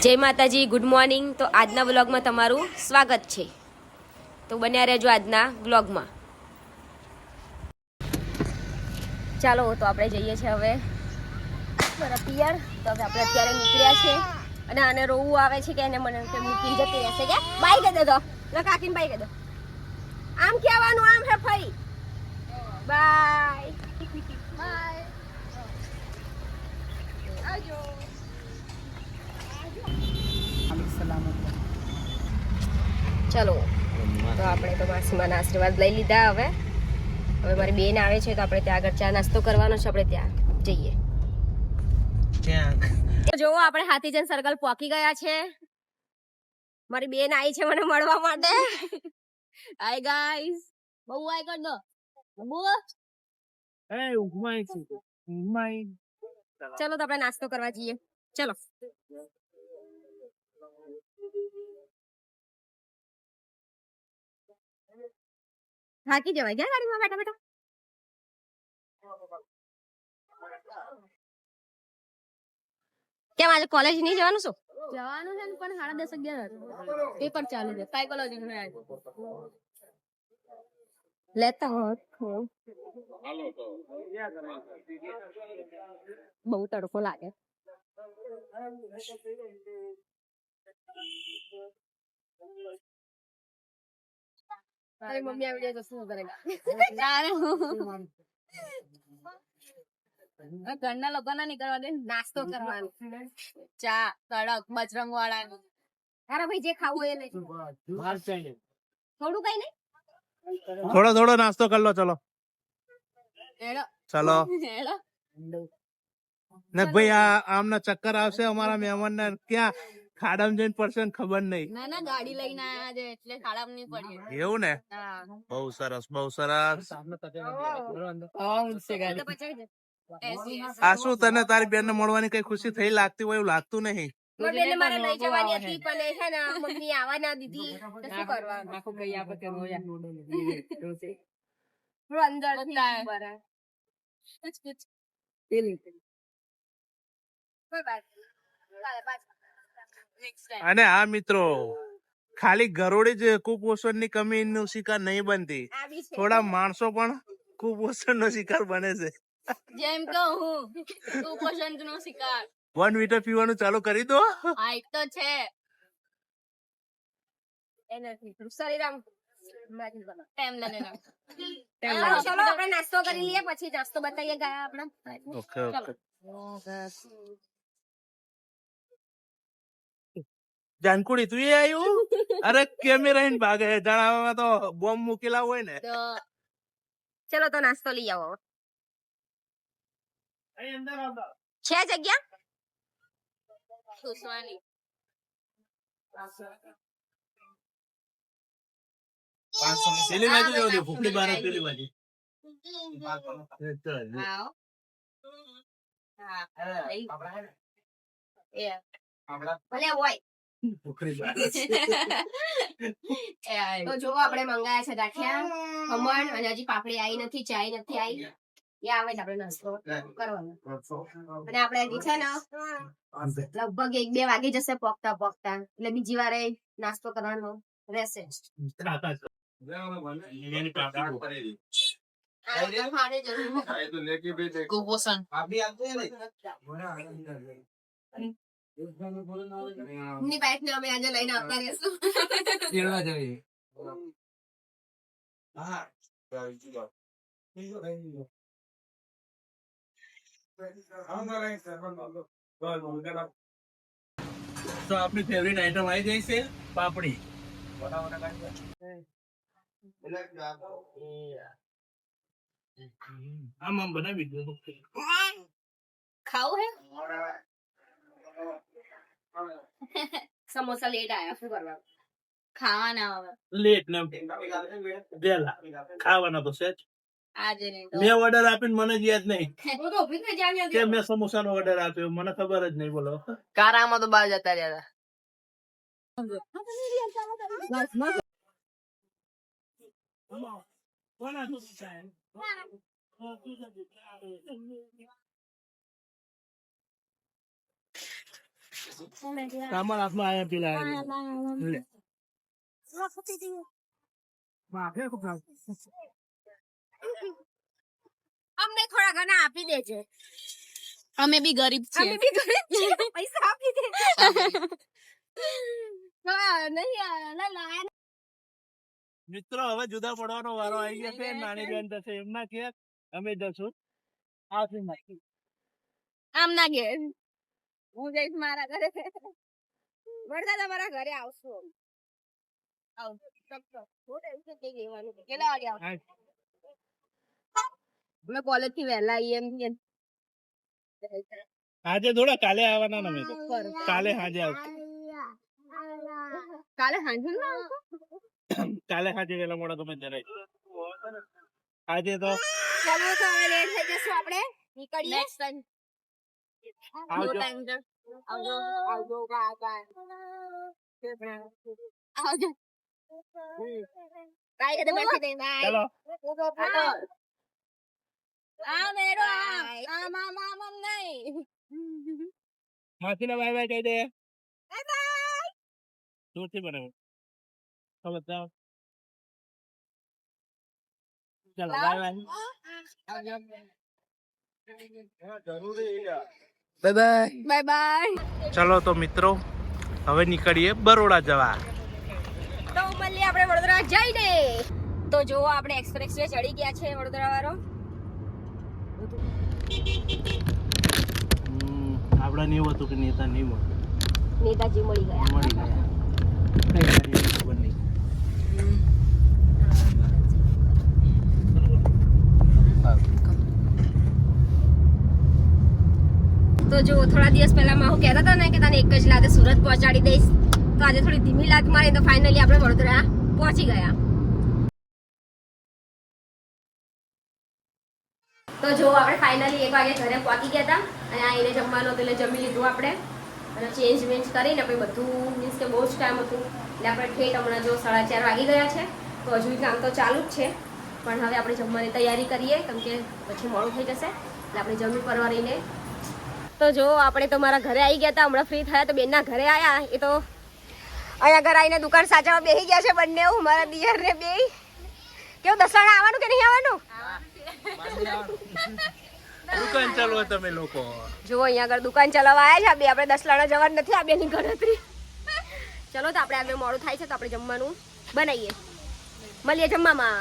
જય માતાજી, good morning. તો આજના વ્લોગમાં તમારું સ્વાગત છે. તો બન્યા રહેજો આજના વ્લોગમાં. ચાલો, તો આપણે જઈએ છીએ હવે મારા પિયર. તો હવે આપણે અત્યારે નીકળ્યા છે અને આને રોવું આવે છે કે એને મને મૂકી જતી રહેશે કે બાય કહી દેજો. કાકીને બાય કહી દો. આમ કહેવાનું, આમ હે ફઈ બાય બાય. આવજો. ચલો, તો આપણે તો માસીમાના આશીર્વાદ લઈ લીધા. હવે મારી બેન આવે છે તો આપણે ત્યાં આગળ ચા નાસ્તો કરવાનો છે. આપણે ત્યાં જઈએ. જો આપણે હાથીજન સર્કલ પહોંચી ગયા છે. મારી બેન આવી છે મને મળવા માટે. Hi guys. બહુ આય કર દો બહુ. ચલો, તો આપણે નાસ્તો કરવા જઈએ. ચલો. થાકી જવાય ગયા ગાડીમાં બેઠા બેઠા. કેમ આજે કોલેજ નહીં જવાનું? શું જવાનું છે પણ 10:30 પેપર ચાલુ છે સાયકોલોજી નું. લેતા હોત. બહુ તડકો લાગે. તારી મમ્મી આવી જાય તો શું કરેગા? ઘરના લોકો ના નીકળવા દે. નાસ્તો કરવાનો. ચા કડક બજરંગ વાળા. અરે ભાઈ, જે ખાવું એ લઈ. થોડું કઈ નહીં. થોડો નાસ્તો कर लो. चलो चलो ને ભાઈ, આ આમના ચક્કર આવશે અમારા મહેમાન ને. ક્યાં ખાડામાં જઈને પડશે ને ખબર નહીં. ના ગાડી લઈને આયા છે એટલે ખાડામાં નહીં પડીએ. એવું ને? બહુ સરસ, બહુ સરસ. આ શું, તને તારી બેન ને મળવાની કઈ ખુશી થઈ લાગતી હોય એવું લાગતું નહીં? બેને મારે લઈ જવાની હતી પણ છે ને મમ્મી આવવા ના દીધી. તો શું કરવાનું? અંદર અને આ મિત્રો, ખાલી ગરોળી જ કુપોષણ ની કમી નો શિકાર નહીં બનતી. થોડા માણસો પણ કુપોષણ નો શિકાર બને છે. જેમ કહું હું કુપોષણ નો શિકાર. 1 લિટર પીવાનું ચાલુ કરી દો. હાઈટ તો છે શરીર આમ ટાઈમ લઈને. ચલો આપણે નાસ્તો કરી લઈએ, પછી નાસ્તો બતાવીએ ગયા આપણે. ઓકે. જાનકુડી તું આવ્યું? અરે કેમેરા ને ભાગે જણાવવામાં તો બોમ્બ મૂકેલા હોય ને. ચલો, તો નાસ્તો લઈ આવો. છે જગ્યા ખુશવાની. પેલી બાજુ જવા દે, ભૂખડી બાર પેલી બાજુ. ભલે હોય. તો જો આપણે મંગાયા છે ગાંઠિયા, ખમણ, અને હજી પાપડી આવી નથી, ચાય નથી આવી. એ આવે છે આપણે નાસ્તો કરવાનો. અને આપણે હજી છે ને લગભગ 1-2 વાગી જશે પોકતા એટલે બીજી વારે નાસ્તો કરવાનો રહેશે. કુપોષણ ની બાઈક ને અમે આજે લઈને આવતા રહેશું. તો આપણી ફેવરેટ આઈટમ આવી ગઈ છે, પાપડી. આમ બનાવી દો. ખાવું હે? સમોસા લેટ આયા, શું કરવા? ખાવાના હવે લેટ ને વેલા ખાવાના તો છે જ. આજે નહીં તો મેં ઓર્ડર આપીને મને જ યાદ નહીં હું તો ઊભી જ નહીં જામ્યા કે મેં સમોસા નો ઓર્ડર આપ્યો. મને ખબર જ નહીં. બોલો. કારામાં તો બહાર જતા રહ્યા તમારા હાથમાં આયા પેલા લે અમને થોડા ઘણા આપી દેજે. અમે બી ગરીબ છીએ. અમે બી ગરીબ છીએ. પૈસા આપી દેજે. હા, નહીં લાયા. મિત્રો હવે જુદા પડવાનો વારો આવી ગયો છે. નાની બેન થશે એમના ઘેર, અમે જશું આમ ના ઘેર. હું જઈશ મારા ઘરે. વરસાદ અમારા ઘરે આવશું. કેટલા વાગે આવશું? અમે કોલેજ થી વહેલા આવીએ એમ છીએ. આજે થોડા કાલે આવવાના ને અમે તો. કાલે સાંજે આવશું. કાલે સાંજે ના આવશો? કાલે સાંજે વેલા મોડા તમે જરાય આજે તો ચાલો તો હવે લેટ થઈ જશું આપણે. નીકળીએ. નેક્સ્ટ ટાઈમ આવજો. આવજો. આવજો કાકા. આવજો. કાઈ કદે બેઠી દે બાય. ચલો આ મેરો આ મામા મમ નહીં. માસીને બાય બાય કહી દે. Bye bye. દૂરથી બનાવો. ચલો જાઓ. ચલો બાય બાય. Bye bye. ચલો તો મિત્રો હવે નીકળીએ બરોડા જવા. તો મળીએ આપણે વડોદરા જઈને. તો જો આપણે એક્સપ્રેસ વે ચડી ગયા છે વડોદરા વાળો. આપડા ને એવું હતું કે નેતા નહીં મળે. નેતાજી મળી ગયા. મળી ગયા. કઈ ગાડી ખબર નહીં. તો જો થોડા દિવસ પહેલા હું કહેતા હતા ને કે તને એક જ લાદે સુરત પહોંચાડી દઈશ, તો આજે થોડી ધીમી લાત મારી તો ફાઇનલી આપણે વડોદરા પહોંચી ગયા. તો જો આપણે ફાઇનલી 1 વાગે ઘરે પહોંચી ગયા હતા અને આઈને જમવાનું હતું એટલે જમી લીધું આપણે અને ચેન્જ વેન્જ કરીને આપણે બધું મીન્સ કે બહુ જ ટાઈમ હતું એટલે આપણે ઠેઠ હમણાં જો 4:30 વાગી ગયા છે. તો હજુ કામ તો ચાલુ જ છે પણ હવે આપણે જમવાની તૈયારી કરીએ કેમ કે પછી મોડું થઈ જશે એટલે આપણે જમી પરવારીને. તો જો આપણે તો મારા ઘરે આવી ગયા હતા, હમણાં ફ્રી થયા તો બેનના ઘરે આવ્યા. એ તો અહીંયા ઘરે આવીને દુકાન સાચવવા બેસી ગયા છે બંને. મારા દિયર ને બે કેવું દસવાડા આવવાનું કે નહીં આવવાનું? દુકાન ચાલુ તમે લોકો જો અહીંયા આગળ દુકાન ચલાવવા આવ્યા છે બે. આપણે 10 લાણા જવાનું નથી આ બેની ગણતરી. ચલો તો આપણે હવે મોડું થાય છે તો આપણે જમવાનું બનાવીએ. મળીએ જમવામાં.